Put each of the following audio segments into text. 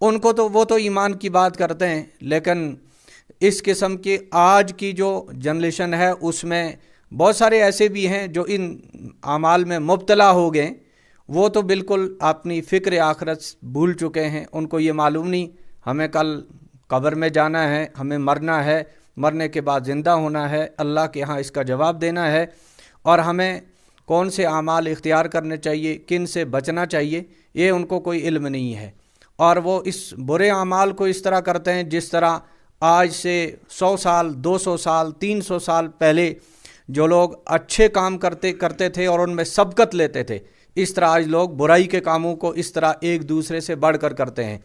ان کو تو وہ تو ایمان کی بات کرتے ہیں، لیکن اس قسم کی آج کی جو جنریشن ہے اس میں بہت سارے ایسے بھی ہیں جو ان اعمال میں مبتلا ہو گئے، وہ تو بالکل اپنی فکر آخرت بھول چکے ہیں، ان کو یہ معلوم نہیں ہمیں کل قبر میں جانا ہے، ہمیں مرنا ہے، مرنے کے بعد زندہ ہونا ہے، اللہ کے ہاں اس کا جواب دینا ہے، اور ہمیں کون سے اعمال اختیار کرنے چاہیے، کن سے بچنا چاہیے، یہ ان کو کوئی علم نہیں ہے، اور وہ اس برے اعمال کو اس طرح کرتے ہیں جس طرح آج سے 100 سال 200 سال 300 سال پہلے جو لوگ اچھے کام کرتے تھے اور ان میں سبقت لیتے تھے، اس طرح آج لوگ برائی کے کاموں کو اس طرح ایک دوسرے سے بڑھ کر کرتے ہیں۔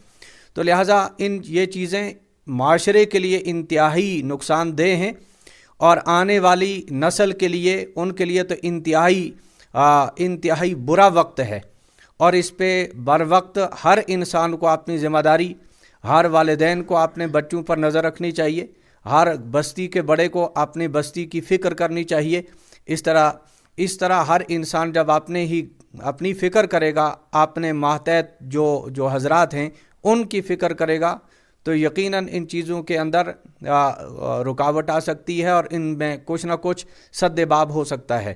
تو لہٰذا یہ چیزیں معاشرے کے لیے انتہائی نقصان دہ ہیں، اور آنے والی نسل کے لیے، ان کے لیے تو انتہائی برا وقت ہے، اور اس پہ بر وقت ہر انسان کو اپنی ذمہ داری، ہر والدین کو اپنے بچوں پر نظر رکھنی چاہیے، ہر بستی کے بڑے کو اپنی بستی کی فکر کرنی چاہیے۔ اس طرح ہر انسان جب اپنی فکر کرے گا، اپنے ماتحت جو حضرات ہیں ان کی فکر کرے گا، تو یقیناً ان چیزوں کے اندر رکاوٹ آ سکتی ہے، اور ان میں کچھ نہ کچھ سد باب ہو سکتا ہے۔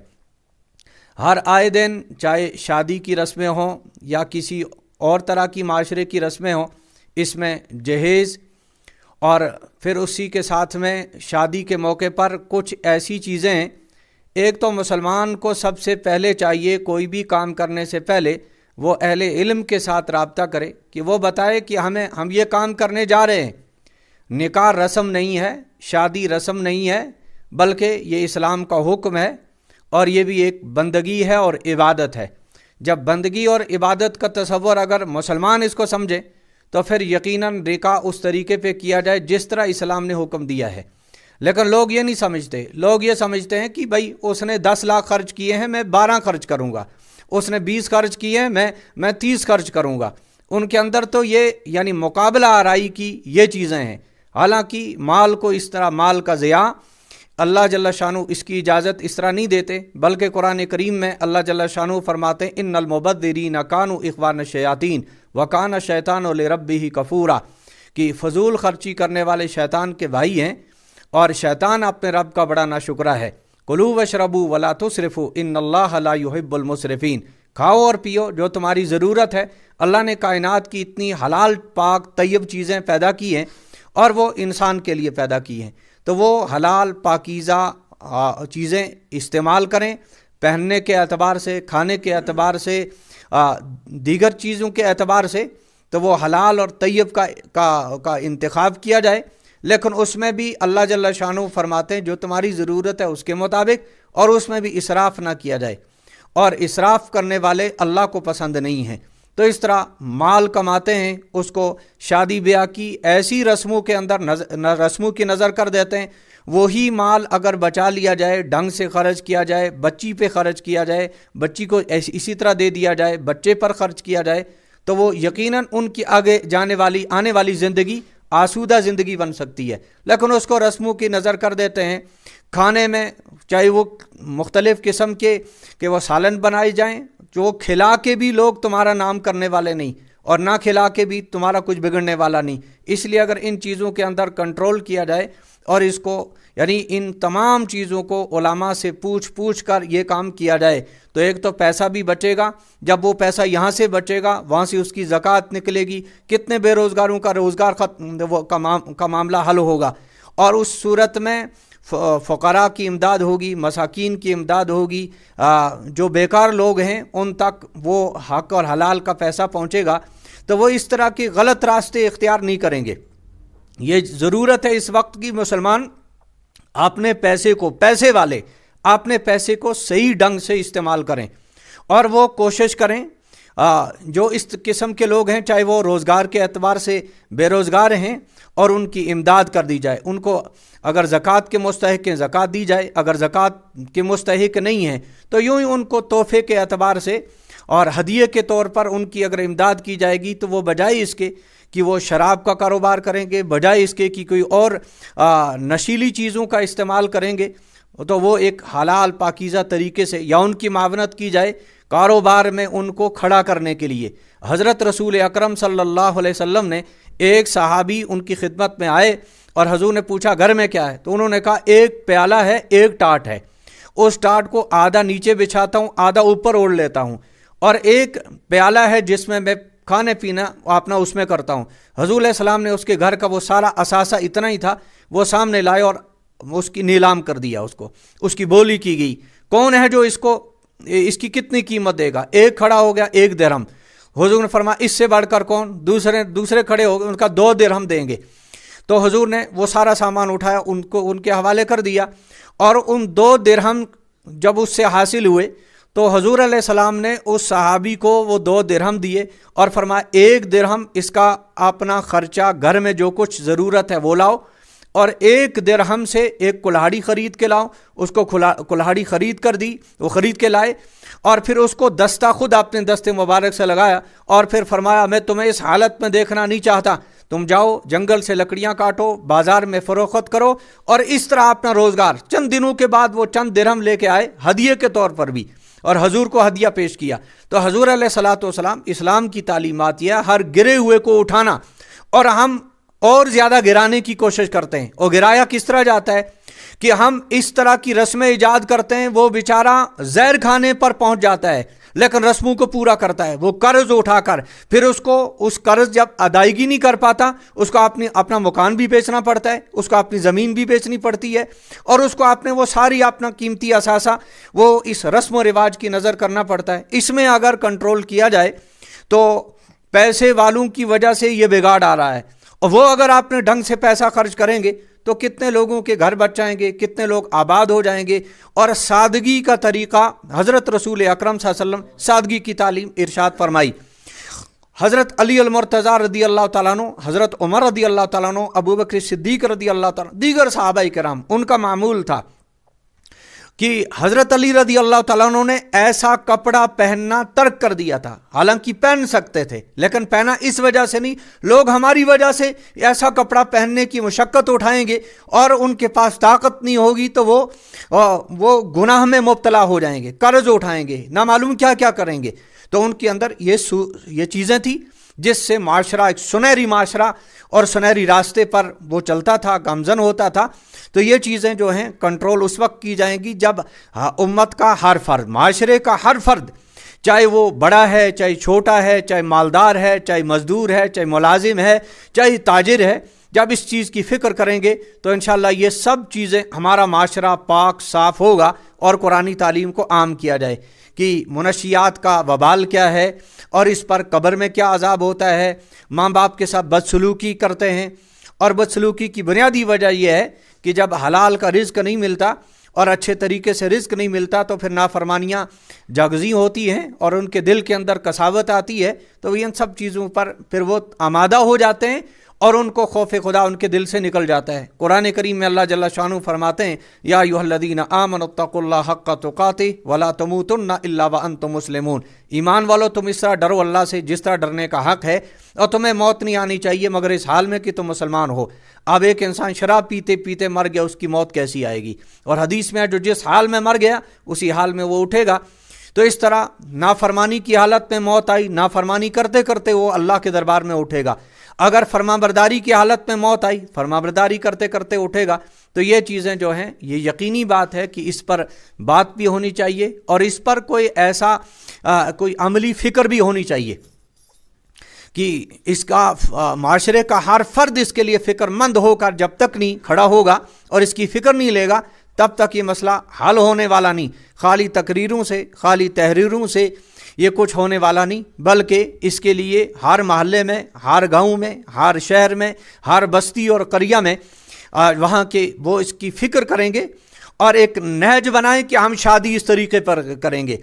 ہر آئے دن چاہے شادی کی رسمیں ہوں یا کسی اور طرح کی معاشرے کی رسمیں ہوں، اس میں جہیز، اور پھر اسی کے ساتھ میں شادی کے موقع پر کچھ ایسی چیزیں ہیں۔ ایک تو مسلمان کو سب سے پہلے چاہیے کوئی بھی کام کرنے سے پہلے وہ اہل علم کے ساتھ رابطہ کرے، کہ وہ بتائے کہ ہم یہ کام کرنے جا رہے ہیں۔ نکاح رسم نہیں ہے، شادی رسم نہیں ہے، بلکہ یہ اسلام کا حکم ہے، اور یہ بھی ایک بندگی ہے اور عبادت ہے۔ جب بندگی اور عبادت کا تصور اگر مسلمان اس کو سمجھے تو پھر یقیناً نکاح اس طریقے پہ کیا جائے جس طرح اسلام نے حکم دیا ہے۔ لیکن لوگ یہ نہیں سمجھتے، لوگ یہ سمجھتے ہیں کہ بھائی اس نے 10 لاکھ خرچ کیے ہیں، میں 12 خرچ کروں گا، اس نے 20 خرچ کیے ہیں، میں 30 خرچ کروں گا۔ ان کے اندر تو یہ یعنی مقابلہ آرائی کی یہ چیزیں ہیں، حالانکہ مال کو اس طرح، مال کا ضیاع، اللہ جل شانہ اس کی اجازت اس طرح نہیں دیتے، بلکہ قرآن کریم میں اللہ جل شانہ فرماتے ہیں ان المبذرین کانوا اخوان الشیاطین وکان الشیطان لربہ کفورا، کہ فضول خرچی کرنے والے شیطان کے بھائی ہیں، اور شیطان اپنے رب کا بڑا ناشکرا ہے۔ کلوا واشربوا ولا تسرفوا ان اللہ لا يحب المسرفین، کھاؤ اور پیو جو تمہاری ضرورت ہے۔ اللہ نے کائنات کی اتنی حلال پاک طیب چیزیں پیدا کی ہیں، اور وہ انسان کے لیے پیدا کی ہیں، تو وہ حلال پاکیزہ چیزیں استعمال کریں، پہننے کے اعتبار سے، کھانے کے اعتبار سے، دیگر چیزوں کے اعتبار سے، تو وہ حلال اور طیب کا انتخاب کیا جائے، لیکن اس میں بھی اللہ جل شانہ فرماتے ہیں جو تمہاری ضرورت ہے اس کے مطابق، اور اس میں بھی اسراف نہ کیا جائے، اور اسراف کرنے والے اللہ کو پسند نہیں ہیں۔ تو اس طرح مال کماتے ہیں، اس کو شادی بیاہ کی ایسی رسموں کے اندر رسموں کی نظر کر دیتے ہیں، وہی مال اگر بچا لیا جائے، ڈھنگ سے خرچ کیا جائے، بچی پہ خرچ کیا جائے، بچی کو اسی طرح دے دیا جائے، بچے پر خرچ کیا جائے، تو وہ یقیناً ان کی آگے آنے والی زندگی آسودہ زندگی بن سکتی ہے۔ لیکن اس کو رسموں کی نظر کر دیتے ہیں۔ کھانے میں چاہے وہ مختلف قسم کے کہ وہ سالن بنائے جائیں، جو کھلا کے بھی لوگ تمہارا نام کرنے والے نہیں، اور نہ کھلا کے بھی تمہارا کچھ بگڑنے والا نہیں۔ اس لیے اگر ان چیزوں کے اندر کنٹرول کیا جائے، اور اس کو یعنی ان تمام چیزوں کو علماء سے پوچھ کر یہ کام کیا جائے، تو ایک تو پیسہ بھی بچے گا، جب وہ پیسہ یہاں سے بچے گا وہاں سے اس کی زکوٰۃ نکلے گی، کتنے بے روزگاروں کا روزگار کا معاملہ حل ہوگا، اور اس صورت میں فقراء کی امداد ہوگی، مساکین کی امداد ہوگی، جو بیکار لوگ ہیں ان تک وہ حق اور حلال کا پیسہ پہنچے گا، تو وہ اس طرح کے غلط راستے اختیار نہیں کریں گے۔ یہ ضرورت ہے اس وقت کی مسلمان اپنے پیسے والے اپنے پیسے کو صحیح ڈھنگ سے استعمال کریں، اور وہ کوشش کریں جو اس قسم کے لوگ ہیں، چاہے وہ روزگار کے اعتبار سے بے روزگار ہیں، اور ان کی امداد کر دی جائے۔ ان کو اگر زکوٰۃ کے مستحق ہیں زکوٰۃ دی جائے، اگر زکوٰۃ کے مستحق نہیں ہیں تو یوں ہی ان کو تحفے کے اعتبار سے اور ہدیے کے طور پر ان کی اگر امداد کی جائے گی، تو وہ بجائے اس کے کہ وہ شراب کا کاروبار کریں گے، بجائے اس کے کہ کوئی اور نشیلی چیزوں کا استعمال کریں گے، تو وہ ایک حلال پاکیزہ طریقے سے یا ان کی معاونت کی جائے کاروبار میں ان کو کھڑا کرنے کے لیے حضرت رسول اکرم صلی اللہ علیہ وسلم نے ایک صحابی ان کی خدمت میں آئے اور حضور نے پوچھا گھر میں کیا ہے؟ تو انہوں نے کہا ایک پیالہ ہے، ایک ٹاٹ ہے، اس ٹاٹ کو آدھا نیچے بچھاتا ہوں، آدھا اوپر اوڑھ لیتا ہوں، اور ایک پیالہ ہے جس میں کھانے پینا اپنا اس میں کرتا ہوں۔ حضور علیہ السلام نے اس کے گھر کا وہ سارا اثاثہ اتنا ہی تھا وہ سامنے لائے اور اس کی نیلام کر دیا، اس کی بولی کی گئی، کون ہے جو اس کی کتنی قیمت دے گا؟ ایک کھڑا ہو گیا 1 درہم۔ حضور نے فرمایا اس سے بڑھ کر کون؟ دوسرے کھڑے ہو گئے، ان کا 2 درہم دیں گے۔ تو حضور نے وہ سارا سامان اٹھایا، ان کے حوالے کر دیا، اور ان 2 درہم جب اس سے حاصل ہوئے تو حضور علیہ السلام نے اس صحابی کو وہ 2 درہم دیے اور فرمایا 1 درہم اس کا اپنا خرچہ گھر میں جو کچھ ضرورت ہے وہ لاؤ، اور 1 درہم سے ایک کلہاڑی خرید کے لاؤ۔ اس کو کلہاڑی خرید کر دی، وہ خرید کے لائے، اور پھر اس کو دستہ خود اپنے دستے مبارک سے لگایا، اور پھر فرمایا میں تمہیں اس حالت میں دیکھنا نہیں چاہتا، تم جاؤ جنگل سے لکڑیاں کاٹو، بازار میں فروخت کرو، اور اس طرح اپنا روزگار۔ چند دنوں کے بعد وہ چند درہم لے کے آئے ہدیے کے طور پر بھی، اور حضور کو ہدیہ پیش کیا۔ تو حضور علیہ الصلوۃ والسلام اسلام کی تعلیمات یہ ہے ہر گرے ہوئے کو اٹھانا، اور ہم اور زیادہ گرانے کی کوشش کرتے ہیں۔ اور گرایا کس طرح جاتا ہے کہ ہم اس طرح کی رسمیں ایجاد کرتے ہیں، وہ بیچارہ زہر کھانے پر پہنچ جاتا ہے لیکن رسموں کو پورا کرتا ہے، وہ قرض اٹھا کر، پھر اس قرض جب ادائیگی نہیں کر پاتا، اس کو اپنا مکان بھی بیچنا پڑتا ہے، اس کو اپنی زمین بھی بیچنی پڑتی ہے، اور اس کو وہ ساری اپنا قیمتی اثاثہ وہ اس رسم و رواج کی نظر کرنا پڑتا ہے۔ اس میں اگر کنٹرول کیا جائے تو پیسے والوں کی وجہ سے یہ بگاڑ آ رہا ہے، اور وہ اگر اپنے ڈھنگ سے پیسہ خرچ کریں گے تو کتنے لوگوں کے گھر بچ جائیں گے، کتنے لوگ آباد ہو جائیں گے۔ اور سادگی کا طریقہ حضرت رسول اکرم صلی اللہ علیہ وسلم سادگی کی تعلیم ارشاد فرمائی۔ حضرت علی المرتضیٰ رضی اللہ تعالیٰ عنہ، حضرت عمر رضی اللہ تعالیٰ عنہ، ابو بکر صدیق رضی اللہ تعالیٰ عنہ، دیگر صحابہ کرام، ان کا معمول تھا کہ حضرت علی رضی اللہ تعالیٰ عنہ نے ایسا کپڑا پہننا ترک کر دیا تھا، حالانکہ پہن سکتے تھے لیکن پہنا اس وجہ سے نہیں، لوگ ہماری وجہ سے ایسا کپڑا پہننے کی مشقت اٹھائیں گے اور ان کے پاس طاقت نہیں ہوگی تو وہ گناہ میں مبتلا ہو جائیں گے، قرض اٹھائیں گے، نہ معلوم کیا کیا کریں گے۔ تو ان کے اندر یہ چیزیں تھیں جس سے معاشرہ ایک سنہری معاشرہ اور سنہری راستے پر وہ چلتا تھا، گامزن ہوتا تھا۔ تو یہ چیزیں جو ہیں کنٹرول اس وقت کی جائیں گی جب امت کا ہر فرد، معاشرے کا ہر فرد، چاہے وہ بڑا ہے، چاہے چھوٹا ہے، چاہے مالدار ہے، چاہے مزدور ہے، چاہے ملازم ہے، چاہے تاجر ہے، جب اس چیز کی فکر کریں گے تو انشاءاللہ یہ سب چیزیں، ہمارا معاشرہ پاک صاف ہوگا۔ اور قرآنی تعلیم کو عام کیا جائے کہ منشیات کا وبال کیا ہے، اور اس پر قبر میں کیا عذاب ہوتا ہے، ماں باپ کے ساتھ بدسلوکی کرتے ہیں، اور بدسلوکی کی بنیادی وجہ یہ ہے کہ جب حلال کا رزق نہیں ملتا اور اچھے طریقے سے رزق نہیں ملتا تو پھر نافرمانیاں جاگزی ہوتی ہیں اور ان کے دل کے اندر کساوت آتی ہے، تو ان سب چیزوں پر پھر وہ آمادہ ہو جاتے ہیں اور ان کو خوف خدا ان کے دل سے نکل جاتا ہے۔ قرآن کریم میں اللہ جل شانہ فرماتے ہیں یا ایھا الذین آمنوا اتقوا اللہ حق تقاتہ ولا تموتن الا وانتم مسلمون، ایمان والو تم اس طرح ڈرو اللہ سے جس طرح ڈرنے کا حق ہے، اور تمہیں موت نہیں آنی چاہیے مگر اس حال میں کہ تم مسلمان ہو۔ اب ایک انسان شراب پیتے پیتے مر گیا، اس کی موت کیسی آئے گی؟ اور حدیث میں ہے جو جس حال میں مر گیا اسی حال میں وہ اٹھے گا۔ تو اس طرح نافرمانی کی حالت میں موت آئی، نافرمانی کرتے کرتے وہ اللہ کے دربار میں اٹھے گا۔ اگر فرمانبرداری کی حالت میں موت آئی، فرمانبرداری کرتے کرتے اٹھے گا۔ تو یہ چیزیں جو ہیں یہ یقینی بات ہے کہ اس پر بات بھی ہونی چاہیے، اور اس پر کوئی ایسا کوئی عملی فکر بھی ہونی چاہیے کہ اس کا معاشرے کا ہر فرد اس کے لیے فکر مند ہو کر جب تک نہیں کھڑا ہوگا اور اس کی فکر نہیں لے گا تب تک یہ مسئلہ حل ہونے والا نہیں۔ خالی تقریروں سے، خالی تحریروں سے یہ کچھ ہونے والا نہیں، بلکہ اس کے لیے ہر محلے میں، ہر گاؤں میں، ہر شہر میں، ہر بستی اور قریہ میں وہاں کے وہ اس کی فکر کریں گے اور ایک نہج بنائیں کہ ہم شادی اس طریقے پر کریں گے۔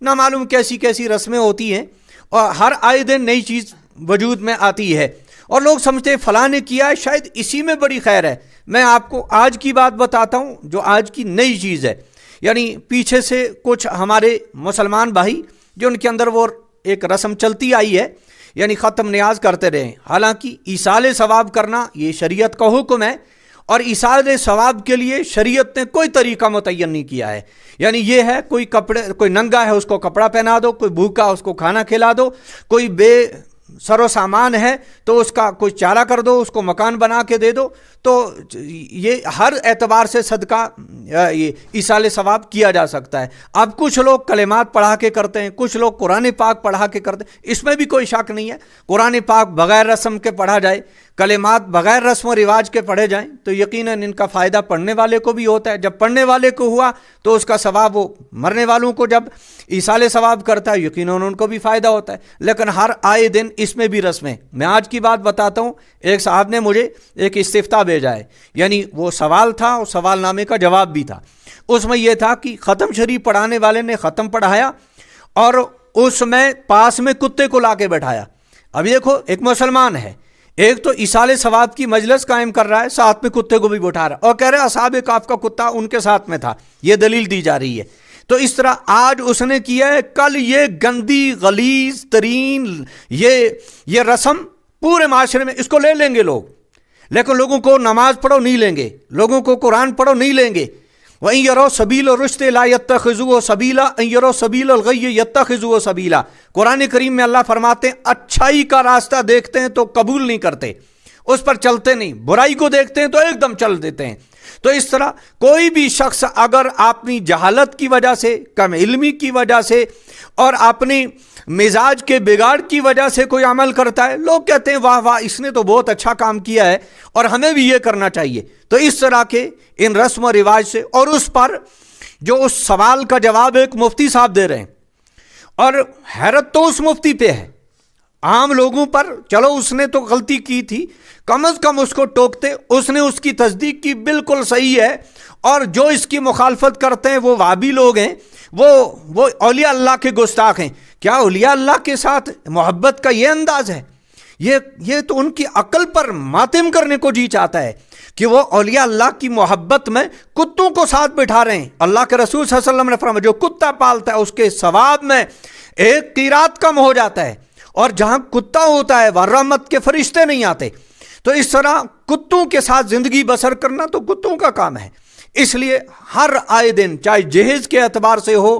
نہ معلوم کیسی کیسی رسمیں ہوتی ہیں اور ہر آئے دن نئی چیز وجود میں آتی ہے، اور لوگ سمجھتے ہیں فلاں نے کیا ہے شاید اسی میں بڑی خیر ہے۔ میں آپ کو آج کی بات بتاتا ہوں جو آج کی نئی چیز ہے، یعنی پیچھے سے کچھ ہمارے مسلمان بھائی جو ان کے اندر وہ ایک رسم چلتی آئی ہے، یعنی ختم نیاز کرتے رہے، حالانکہ ایصال ثواب کرنا یہ شریعت کا حکم ہے، اور ایصال ثواب کے لیے شریعت نے کوئی طریقہ متعین نہیں کیا ہے. یعنی یہ ہے کوئی ننگا ہے اس کو کپڑا پہنا دو، کوئی بھوکا اس کو کھانا کھلا دو، کوئی بے سر و سامان ہے تو اس کا کوئی چارہ کر دو، اس کو مکان بنا کے دے دو. تو یہ ہر اعتبار سے صدقہ یہ ایصال ثواب کیا جا سکتا ہے. اب کچھ لوگ کلمات پڑھا کے کرتے ہیں، کچھ لوگ قرآن پاک پڑھا کے کرتے ہیں، اس میں بھی کوئی شک نہیں ہے. قرآن پاک بغیر رسم کے پڑھا جائے، کلمات بغیر رسم و رواج کے پڑھے جائیں تو یقیناً ان کا فائدہ پڑھنے والے کو بھی ہوتا ہے. جب پڑھنے والے کو ہوا تو اس کا ثواب وہ مرنے والوں کو جب ایصال ثواب کرتا ہے یقیناً ان کو بھی فائدہ ہوتا ہے. لیکن ہر آئے دن اس میں بھی رسمیں. میں آج کی بات بتاتا ہوں. ایک صاحب نے مجھے ایک استفتاء بھیجا ہے، یعنی وہ سوال تھا اور سوال نامے کا جواب بھی تھا. اس میں یہ تھا کہ ختم شریف پڑھانے والے نے ختم پڑھایا اور اس میں پاس میں کتے کو لا کے بیٹھایا. اب دیکھو ایک مسلمان ہے، ایک تو ایصال ثواب کی مجلس قائم کر رہا ہے، ساتھ میں کتے کو بھی بٹھا رہا ہے اور کہہ رہے اصحاب کہف کا کتا ان کے ساتھ میں تھا. یہ دلیل دی جا رہی ہے. تو اس طرح آج اس نے کیا ہے، کل یہ گندی غلیظ ترین یہ رسم پورے معاشرے میں اس کو لے لیں گے لوگ، لیکن لوگوں کو نماز پڑھو نہیں لیں گے، لوگوں کو قرآن پڑھو نہیں لیں گے. وَإِن يَرَوْا سَبِيلَ الرُّشْدِ لَا يَتَّخِذُوهُ سَبِيلًا إِن يَرَوْا سَبِيلَ الْغَيِّ يَتَّخِذُوهُ سَبِيلًا. قرآن کریم میں اللہ فرماتے ہیں اچھائی کا راستہ دیکھتے ہیں تو قبول نہیں کرتے، اس پر چلتے نہیں، برائی کو دیکھتے ہیں تو ایک دم چل دیتے ہیں. تو اس طرح کوئی بھی شخص اگر اپنی جہالت کی وجہ سے، کم علمی کی وجہ سے اور اپنی مزاج کے بگاڑ کی وجہ سے کوئی عمل کرتا ہے، لوگ کہتے ہیں واہ واہ اس نے تو بہت اچھا کام کیا ہے اور ہمیں بھی یہ کرنا چاہیے. تو اس طرح کے ان رسم و رواج سے، اور اس پر جو اس سوال کا جواب ایک مفتی صاحب دے رہے ہیں، اور حیرت تو اس مفتی پہ ہے. عام لوگوں پر چلو اس نے تو غلطی کی تھی، کم از کم اس کو ٹوکتے، اس نے اس کی تصدیق کی بالکل صحیح ہے. اور جو اس کی مخالفت کرتے ہیں وہ وہابی لوگ ہیں، وہ اولیاء اللہ کے گستاخ ہیں. کیا اولیاء اللہ کے ساتھ محبت کا یہ انداز ہے؟ یہ تو ان کی عقل پر ماتم کرنے کو جی چاہتا ہے کہ وہ اولیاء اللہ کی محبت میں کتوں کو ساتھ بٹھا رہے ہیں. اللہ کے رسول صلی اللہ علیہ وسلم نے فرمایا جو کتا پالتا ہے اس کے ثواب میں ایک قیرات کم ہو جاتا ہے، اور جہاں کتا ہوتا ہے وہاں رحمت کے فرشتے نہیں آتے. تو اس طرح کتوں کے ساتھ زندگی بسر کرنا تو کتوں کا کام ہے. اس لیے ہر آئے دن چاہے جہیز کے اعتبار سے ہو،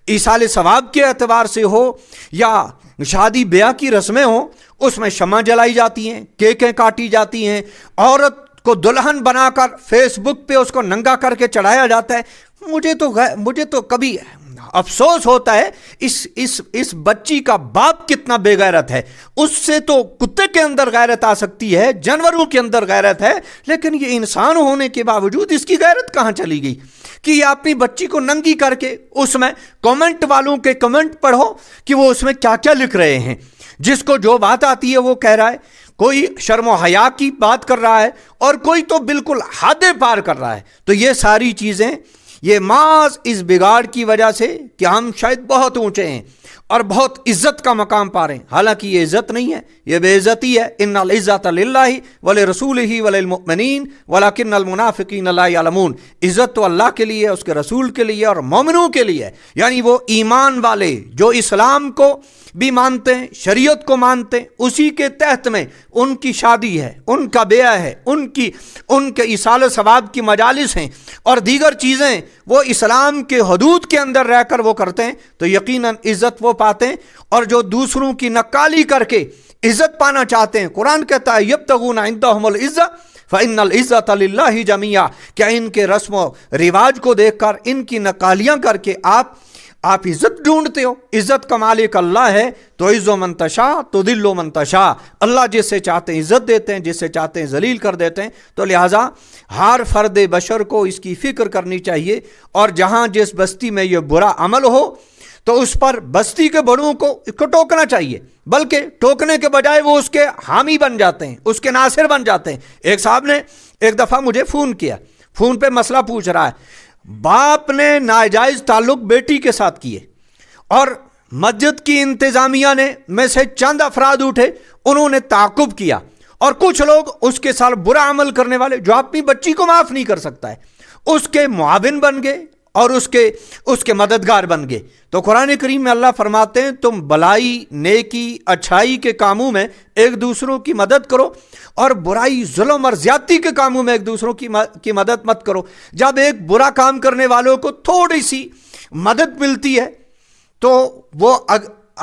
ایصال ثواب کے اعتبار سے ہو، یا شادی بیاہ کی رسمیں ہوں، اس میں شمع جلائی جاتی ہیں، کیکیں کاٹی جاتی ہیں، عورت کو دلہن بنا کر فیس بک پہ اس کو ننگا کر کے چڑھایا جاتا ہے. مجھے تو کبھی افسوس ہوتا ہے اس بچی کا باپ کتنا بے غیرت ہے. اس سے تو کتے کے اندر غیرت آ سکتی ہے، جانوروں کے اندر غیرت ہے، لیکن یہ انسان ہونے کے باوجود اس کی غیرت کہاں چلی گئی کہ یہ اپنی بچی کو ننگی کر کے اس میں کامنٹ والوں کے کمنٹ پڑھو کہ وہ اس میں کیا کیا لکھ رہے ہیں. جس کو جو بات آتی ہے وہ کہہ رہا ہے، کوئی شرم و حیا کی بات کر رہا ہے اور کوئی تو بالکل حدیں پار کر رہا ہے. تو یہ ساری چیزیں یہ محض اس بگاڑ کی وجہ سے کہ ہم شاید بہت اونچے ہیں اور بہت عزت کا مقام پا رہے ہیں، حالانکہ یہ عزت نہیں ہے، یہ بے عزتی ہے. ان العزت للہ ولرسولہ وللمؤمنین ولکن المنافقین لا یعلمون. عزت تو اللہ کے لیے، اس کے رسول کے لیے اور مومنوں کے لیے. یعنی وہ ایمان والے جو اسلام کو بھی مانتے ہیں، شریعت کو مانتے ہیں، اسی کے تحت میں ان کی شادی ہے، ان کا بیعہ ہے، ان کے ایصال ثواب کی مجالس ہیں اور دیگر چیزیں وہ اسلام کے حدود کے اندر رہ کر وہ کرتے ہیں، تو یقیناً عزت وہ پاتے ہیں. اور جو دوسروں کی نقالی کر کے عزت پانا چاہتے ہیں، قرآن کہتا ہے یبتغون عندهم العزة فإن العزة لله جميعا. کیا ان کے رسم و رواج کو دیکھ کر، ان کی نقالیاں کر کے آپ عزت ڈھونڈتے ہو؟ عزت کا مالک اللہ ہے. تو عز و منتشا تو دل و منتشا. اللہ جس سے چاہتے ہیں عزت دیتے ہیں، جس سے چاہتے ہیں ذلیل کر دیتے ہیں. تو لہٰذا ہر فرد بشر کو اس کی فکر کرنی چاہیے، اور جہاں جس بستی میں یہ برا عمل ہو تو اس پر بستی کے بڑوں کو ٹوکنا چاہیے، بلکہ ٹوکنے کے بجائے وہ اس کے حامی بن جاتے ہیں، اس کے ناصر بن جاتے ہیں. ایک صاحب نے ایک دفعہ مجھے فون کیا، فون پہ مسئلہ پوچھ رہا ہے. باپ نے ناجائز تعلق بیٹی کے ساتھ کیے اور مسجد کی انتظامیہ نے میں سے چند افراد اٹھے، انہوں نے تعاقب کیا، اور کچھ لوگ اس کے ساتھ برا عمل کرنے والے جو اپنی بچی کو معاف نہیں کر سکتا ہے اس کے معاون بن گئے اور اس کے مددگار بن گئے. تو قرآن کریم میں اللہ فرماتے ہیں تم بلائی، نیکی، اچھائی کے کاموں میں ایک دوسروں کی مدد کرو اور برائی، ظلم اور زیادتی کے کاموں میں ایک دوسروں کی مدد مت کرو. جب ایک برا کام کرنے والوں کو تھوڑی سی مدد ملتی ہے تو وہ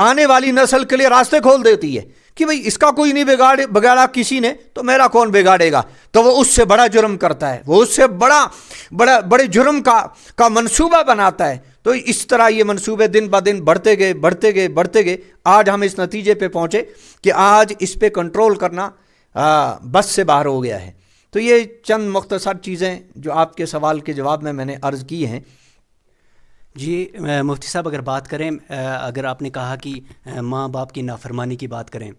آنے والی نسل کے لیے راستے کھول دیتی ہے کہ بھئی اس کا کوئی نہیں بگاڑا کسی نے تو میرا کون بگاڑے گا. تو وہ اس سے بڑا جرم کرتا ہے، وہ اس سے بڑے جرم کا منصوبہ بناتا ہے. تو اس طرح یہ منصوبے دن بہ دن بڑھتے گئے. آج ہم اس نتیجے پہ پہنچے کہ آج اس پہ کنٹرول کرنا بس سے باہر ہو گیا ہے. تو یہ چند مختصر چیزیں جو آپ کے سوال کے جواب میں نے عرض کی ہیں. جی مفتی صاحب، اگر بات کریں، اگر آپ نے کہا کہ ماں باپ کی نافرمانی کی بات کریں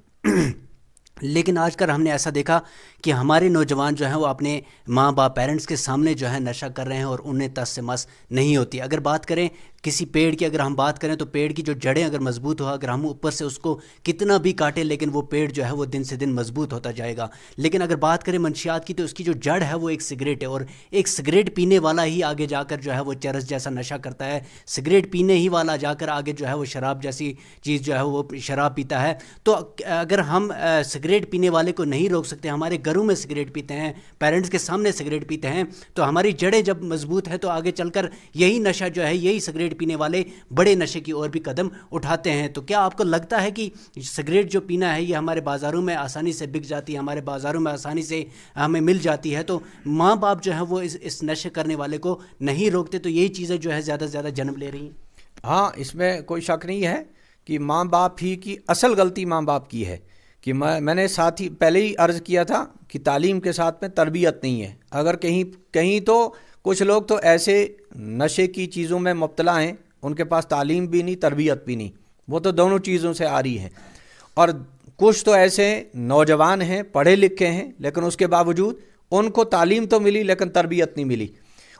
لیکن آج کل ہم نے ایسا دیکھا کہ ہمارے نوجوان جو ہیں وہ اپنے ماں باپ پیرنٹس کے سامنے جو ہے نشہ کر رہے ہیں اور انہیں تس سے مس نہیں ہوتی. اگر بات کریں کسی پیڑ کی، اگر ہم بات کریں تو پیڑ کی جو جڑیں اگر مضبوط ہو، اگر ہم اوپر سے اس کو کتنا بھی کاٹیں لیکن وہ پیڑ جو ہے وہ دن سے دن مضبوط ہوتا جائے گا. لیکن اگر بات کریں منشیات کی تو اس کی جو جڑ ہے وہ ایک سگریٹ ہے، اور ایک سگریٹ پینے والا ہی آگے جا کر جو ہے وہ چرس جیسا نشہ کرتا ہے. سگریٹ پینے ہی والا جا کر آگے جو ہے وہ شراب جیسی چیز جو ہے وہ شراب پیتا ہے. تو اگر ہم سگریٹ پینے والے کو نہیں روک سکتے، ہمارے گھروں میں سگریٹ پیتے ہیں، پیرنٹس کے سامنے سگریٹ پیتے ہیں، تو ہماری جڑیں جب مضبوط ہیں تو آگے چل کر یہی نشہ جو ہے، یہی سگریٹ پینے والے بڑے نشے کی اور بھی قدم اٹھاتے ہیں. تو کیا آپ کو لگتا ہے کہ سگریٹ جو پینا ہے یہ ہمارے بازاروں میں آسانی سے بک جاتی ہے، ہمارے بازاروں میں آسانی سے ہمیں مل جاتی ہے، تو ماں باپ جو ہے وہ اس نشے کرنے والے کو نہیں روکتے تو یہی چیزیں جو ہے زیادہ سے زیادہ جنم لے رہی ہیں؟ ہاں، اس میں کوئی شک نہیں ہے کہ ماں باپ ہی کی اصل غلطی ماں باپ کی ہے. کہ میں نے ساتھ ہی پہلے ہی عرض کیا تھا کہ تعلیم کے ساتھ میں تربیت نہیں ہے. اگر کہیں تو کچھ لوگ تو ایسے نشے کی چیزوں میں مبتلا ہیں، ان کے پاس تعلیم بھی نہیں، تربیت بھی نہیں، وہ تو دونوں چیزوں سے آ رہی ہے. اور کچھ تو ایسے نوجوان ہیں، پڑھے لکھے ہیں، لیکن اس کے باوجود ان کو تعلیم تو ملی لیکن تربیت نہیں ملی،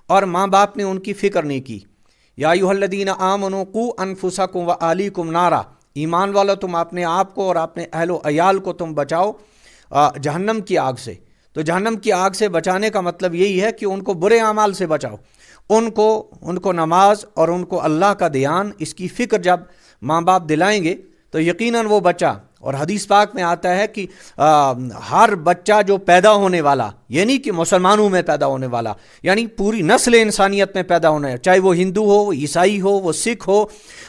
اور ماں باپ نے ان کی فکر نہیں کی. یا ایھا الذین آمنوا قوا انفسکم واہلیکم نارا، ایمان والو تم اپنے آپ کو اور اپنے اہل و عیال کو تم بچاؤ جہنم کی آگ سے. تو جہنم کی آگ سے بچانے کا مطلب یہی ہے کہ ان کو برے اعمال سے بچاؤ، ان کو نماز اور ان کو اللہ کا دھیان، اس کی فکر جب ماں باپ دلائیں گے تو یقیناً وہ بچہ. اور حدیث پاک میں آتا ہے کہ ہر بچہ جو پیدا ہونے والا، یعنی کہ مسلمانوں میں پیدا ہونے والا، یعنی پوری نسل انسانیت میں پیدا ہونا ہے، چاہے وہ ہندو ہو، وہ عیسائی ہو، وہ سکھ ہو،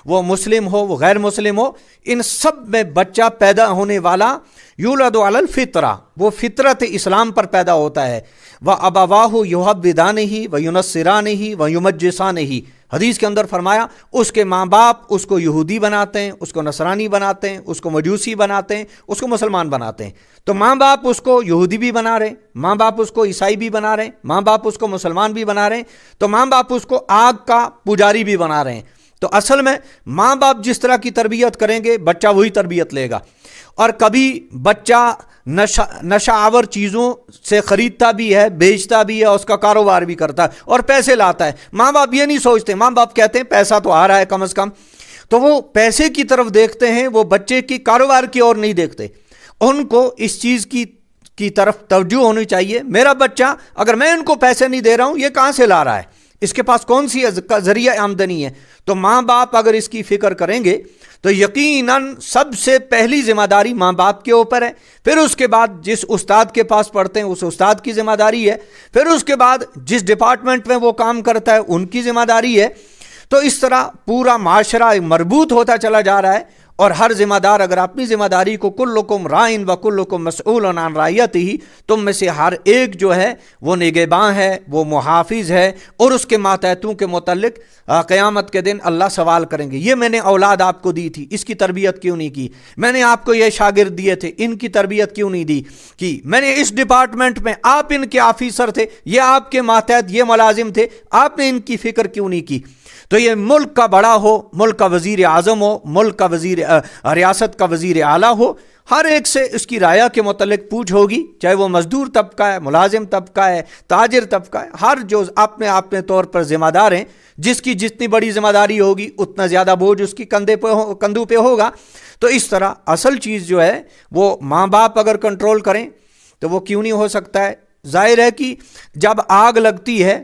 وہ مسلم ہو، وہ غیر مسلم ہو، ان سب میں بچہ پیدا ہونے والا یولد علی الفطرہ، وہ فطرت اسلام پر پیدا ہوتا ہے. وَأَبَوَاهُ يُحَوِّدَانِهِ وَيُنَصِّرَانِهِ وَيُمَجِّسَانِهِ، حدیث کے اندر فرمایا اس کے ماں باپ اس کو یہودی بناتے ہیں، اس کو نصرانی بناتے ہیں، اس کو مجوسی بناتے ہیں، اس کو مسلمان بناتے ہیں. تو ماں باپ اس کو یہودی بھی بنا رہے ہیں، ماں باپ اس کو عیسائی بھی بنا رہے ہیں، ماں باپ اس کو مسلمان بھی بنا رہے ہیں، تو ماں باپ اس کو آگ کا پجاری بھی بنا رہے ہیں. تو اصل میں ماں باپ جس طرح کی تربیت کریں گے بچہ وہی تربیت لے گا. اور کبھی بچہ نشہ آور چیزوں سے خریدتا بھی ہے، بیچتا بھی ہے، اس کا کاروبار بھی کرتا ہے اور پیسے لاتا ہے. ماں باپ یہ نہیں سوچتے، ماں باپ کہتے ہیں پیسہ تو آ رہا ہے کم از کم، تو وہ پیسے کی طرف دیکھتے ہیں، وہ بچے کی کاروبار کی اور نہیں دیکھتے. ان کو اس چیز کی طرف توجہ ہونی چاہیے، میرا بچہ اگر میں ان کو پیسے نہیں دے رہا ہوں یہ کہاں سے لا رہا ہے، اس کے پاس کون سی ذریعہ آمدنی ہے. تو ماں باپ اگر اس کی فکر کریں گے تو یقیناً سب سے پہلی ذمہ داری ماں باپ کے اوپر ہے، پھر اس کے بعد جس استاد کے پاس پڑھتے ہیں اس استاد کی ذمہ داری ہے، پھر اس کے بعد جس ڈپارٹمنٹ میں وہ کام کرتا ہے ان کی ذمہ داری ہے. تو اس طرح پورا معاشرہ مربوط ہوتا چلا جا رہا ہے. اور ہر ذمہ دار اگر اپنی ذمہ داری کو، کلکم راعٍ وکلکم مسئول عن رعیتہ، تم میں سے ہر ایک جو ہے وہ نگہباں ہے، وہ محافظ ہے، اور اس کے ماتحتوں کے متعلق قیامت کے دن اللہ سوال کریں گے. یہ میں نے اولاد آپ کو دی تھی، اس کی تربیت کیوں نہیں کی؟ میں نے آپ کو یہ شاگرد دیے تھے، ان کی تربیت کیوں نہیں دی کی؟ میں نے اس ڈپارٹمنٹ میں، آپ ان کے آفیسر تھے، یہ آپ کے ماتحت یہ ملازم تھے، آپ نے ان کی فکر کیوں نہیں کی؟ تو یہ ملک کا بڑا ہو، ملک کا وزیر اعظم ہو، ملک کا ریاست کا وزیر اعلیٰ ہو، ہر ایک سے اس کی رعایا کے متعلق پوچھ ہوگی، چاہے وہ مزدور طبقہ ہے، ملازم طبقہ ہے، تاجر طبقہ ہے، ہر جو اپنے طور پر ذمہ دار ہیں، جس کی جتنی بڑی ذمہ داری ہوگی اتنا زیادہ بوجھ اس کی کندھوں پہ ہوگا. تو اس طرح اصل چیز جو ہے وہ ماں باپ اگر کنٹرول کریں تو وہ کیوں نہیں ہو سکتا ہے. ظاہر ہے کہ جب آگ لگتی ہے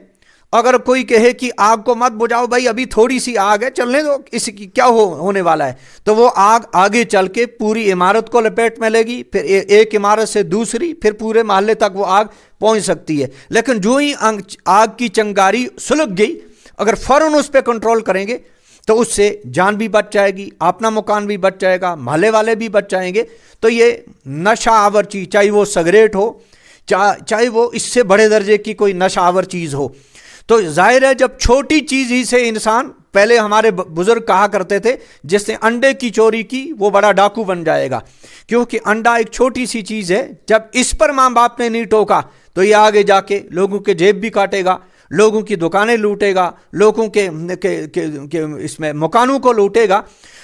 اگر کوئی کہے کہ آگ کو مت بجھاؤ بھائی، ابھی تھوڑی سی آگ ہے، چلنے دو، اس کی کیا ہونے والا ہے، تو وہ آگ آگے چل کے پوری عمارت کو لپیٹ میں لے گی، پھر ایک عمارت سے دوسری، پھر پورے محلے تک وہ آگ پہنچ سکتی ہے۔ لیکن جو ہی آگ کی چنگاری سلگ گئی، اگر فوراً اس پہ کنٹرول کریں گے تو اس سے جان بھی بچ جائے گی، اپنا مکان بھی بچ جائے گا، محلے والے بھی بچ جائیں گے۔ تو یہ نشہ آور چیز، چاہے وہ سگریٹ ہو، چاہے وہ اس سے بڑے درجے کی کوئی نشہ آور چیز ہو، تو ظاہر ہے جب چھوٹی چیز ہی سے انسان، پہلے ہمارے بزرگ کہا کرتے تھے جس نے انڈے کی چوری کی وہ بڑا ڈاکو بن جائے گا، کیونکہ انڈا ایک چھوٹی سی چیز ہے، جب اس پر ماں باپ نے نہیں ٹوکا تو یہ آگے جا کے لوگوں کے جیب بھی کاٹے گا، لوگوں کی دکانیں لوٹے گا، لوگوں کے اس میں مکانوں کو لوٹے گا،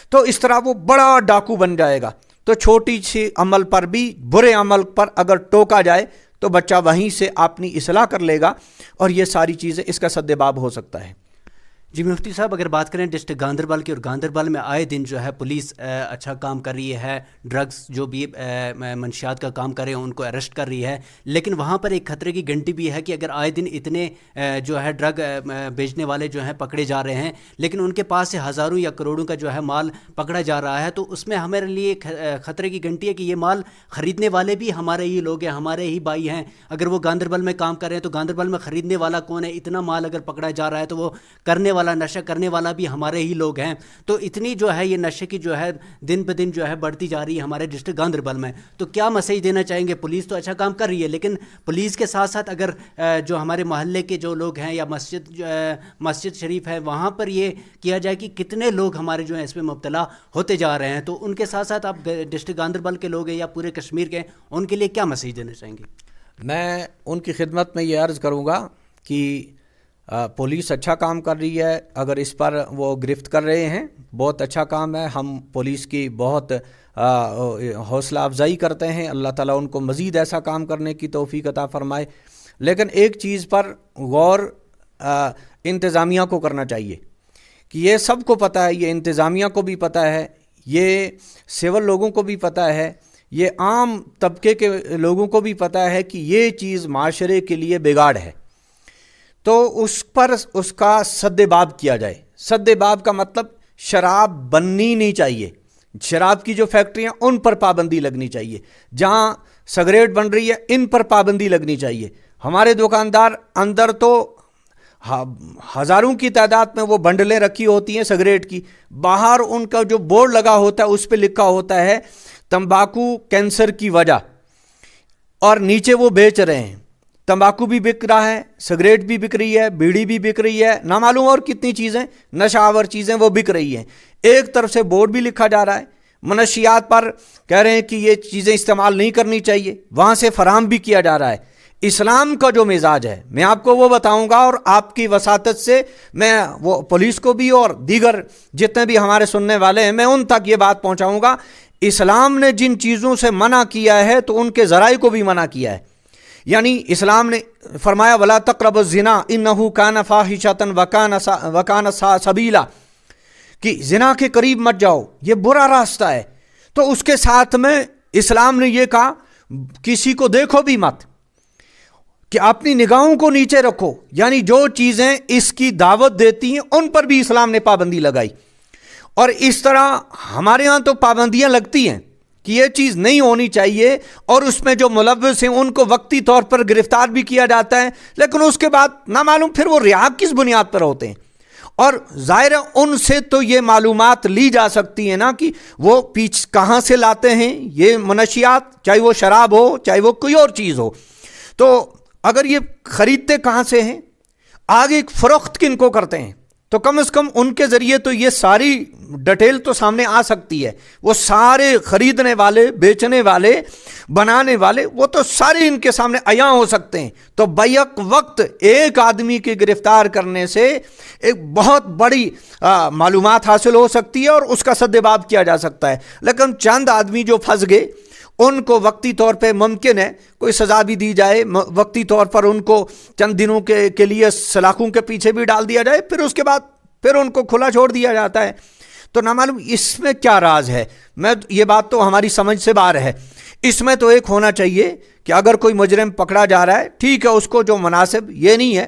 تو اس طرح وہ بڑا ڈاکو بن جائے گا۔ تو چھوٹی سی عمل پر بھی، برے عمل پر اگر ٹوکا جائے تو بچہ وہیں سے اپنی اصلاح کر لے گا، اور یہ ساری چیزیں اس کا سدباب ہو سکتا ہے۔ جی مفتی صاحب، اگر بات کریں ڈسٹرکٹ گاندربل کی، اور گاندربل میں آئے دن جو ہے پولیس اچھا کام کر رہی ہے، ڈرگز جو بھی منشیات کا کام کر رہے ہیں ان کو اریسٹ کر رہی ہے، لیکن وہاں پر ایک خطرے کی گھنٹی بھی ہے کہ اگر آئے دن اتنے جو ہے ڈرگ بیچنے والے جو ہیں پکڑے جا رہے ہیں، لیکن ان کے پاس سے ہزاروں یا کروڑوں کا جو ہے مال پکڑا جا رہا ہے، تو اس میں ہمارے لیے خطرے کی گھنٹی ہے کہ یہ مال خریدنے والے بھی ہمارے ہی لوگ ہیں، ہمارے ہی بھائی ہیں۔ اگر وہ گاندربل میں کام کر رہے ہیں تو گاندربل میں خریدنے والا کون ہے؟ اتنا مال اگر پکڑا جا رہا ہے تو وہ کرنے والا، نشہ کرنے والا بھی ہمارے ہی لوگ ہیں۔ تو اتنی جو ہے یہ نشے کی جو ہے دن بہ دن جو ہے بڑھتی جا رہی ہے ہمارے ڈسٹرکٹ گاندربل میں، تو کیا میسج دینا چاہیں گے؟ پولیس تو اچھا کام کر رہی ہے، لیکن پولیس کے ساتھ ساتھ اگر جو ہمارے محلے کے جو لوگ ہیں یا مسجد شریف ہے وہاں پر یہ کیا جائے کہ کتنے لوگ ہمارے جو ہیں اس میں مبتلا ہوتے جا رہے ہیں، تو ان کے ساتھ ساتھ آپ ڈسٹرکٹ گاندربل کے لوگ ہیں یا پورے کشمیر کے، ان کے لیے کیا میسج دینا چاہیں گے؟ میں ان کی خدمت میں یہ عرض کروں گا کہ پولیس اچھا کام کر رہی ہے، اگر اس پر وہ گرفت کر رہے ہیں بہت اچھا کام ہے، ہم پولیس کی بہت حوصلہ افزائی کرتے ہیں، اللہ تعالیٰ ان کو مزید ایسا کام کرنے کی توفیق عطا فرمائے۔ لیکن ایک چیز پر غور انتظامیہ کو کرنا چاہیے کہ یہ سب کو پتہ ہے، یہ انتظامیہ کو بھی پتہ ہے، یہ سول لوگوں کو بھی پتہ ہے، یہ عام طبقے کے لوگوں کو بھی پتہ ہے کہ یہ چیز معاشرے کے لیے بگاڑ ہے، تو اس پر اس کا سدباب کیا جائے۔ سدباب کا مطلب شراب بننی نہیں چاہیے، شراب کی جو فیکٹریاں ان پر پابندی لگنی چاہیے، جہاں سگریٹ بن رہی ہے ان پر پابندی لگنی چاہیے۔ ہمارے دکاندار اندر تو ہزاروں کی تعداد میں وہ بنڈلیں رکھی ہوتی ہیں سگریٹ کی، باہر ان کا جو بورڈ لگا ہوتا ہے اس پہ لکھا ہوتا ہے تمباکو کینسر کی وجہ، اور نیچے وہ بیچ رہے ہیں۔ تمباکو بھی بک رہا ہے، سگریٹ بھی بک رہی ہے، بیڑی بھی بک رہی ہے، نامعلوم اور کتنی چیزیں، نشہ آور چیزیں وہ بک رہی ہیں۔ ایک طرف سے بورڈ بھی لکھا جا رہا ہے، منشیات پر کہہ رہے ہیں کہ یہ چیزیں استعمال نہیں کرنی چاہیے، وہاں سے فراہم بھی کیا جا رہا ہے۔ اسلام کا جو مزاج ہے میں آپ کو وہ بتاؤں گا، اور آپ کی وساطت سے میں وہ پولیس کو بھی اور دیگر جتنے بھی ہمارے سننے والے ہیں میں ان تک یہ بات پہنچاؤں گا۔ اسلام نے جن چیزوں سے منع کیا ہے تو ان کے ذرائع کو بھی منع کیا ہے، یعنی اسلام نے فرمایا وَلَا تَقْرَبُوا الزِّنَا إِنَّهُ كَانَ فَاحِشَةً وَكَانَ سَبِيلًا، کہ زنا کے قریب مت جاؤ، یہ برا راستہ ہے۔ تو اس کے ساتھ میں اسلام نے یہ کہا کسی کو دیکھو بھی مت، کہ اپنی نگاہوں کو نیچے رکھو، یعنی جو چیزیں اس کی دعوت دیتی ہیں ان پر بھی اسلام نے پابندی لگائی۔ اور اس طرح ہمارے ہاں تو پابندیاں لگتی ہیں کہ یہ چیز نہیں ہونی چاہیے، اور اس میں جو ملوث ہیں ان کو وقتی طور پر گرفتار بھی کیا جاتا ہے، لیکن اس کے بعد نہ معلوم پھر وہ رہا کس بنیاد پر ہوتے ہیں۔ اور ظاہر ہے ان سے تو یہ معلومات لی جا سکتی ہیں نا کہ وہ کہاں سے لاتے ہیں یہ منشیات، چاہے وہ شراب ہو چاہے وہ کوئی اور چیز ہو، تو اگر یہ خریدتے کہاں سے ہیں، آگے فروخت کن کو کرتے ہیں، تو کم از کم ان کے ذریعے تو یہ ساری ڈیٹیل تو سامنے آ سکتی ہے۔ وہ سارے خریدنے والے، بیچنے والے، بنانے والے، وہ تو سارے ان کے سامنے عیاں ہو سکتے ہیں۔ تو بیک وقت ایک آدمی کے گرفتار کرنے سے ایک بہت بڑی معلومات حاصل ہو سکتی ہے اور اس کا سدباب کیا جا سکتا ہے۔ لیکن چند آدمی جو پھنس گئے ان کو وقتی طور پہ ممکن ہے کوئی سزا بھی دی جائے، وقتی طور پر ان کو چند دنوں کے لیے سلاخوں کے پیچھے بھی ڈال دیا جائے، پھر اس کے بعد پھر ان کو کھلا چھوڑ دیا جاتا ہے۔ تو نہ معلوم اس میں کیا راز ہے، یہ بات تو ہماری سمجھ سے باہر ہے۔ اس میں تو ایک ہونا چاہیے کہ اگر کوئی مجرم پکڑا جا رہا ہے ٹھیک ہے، اس کو جو مناسب، یہ نہیں ہے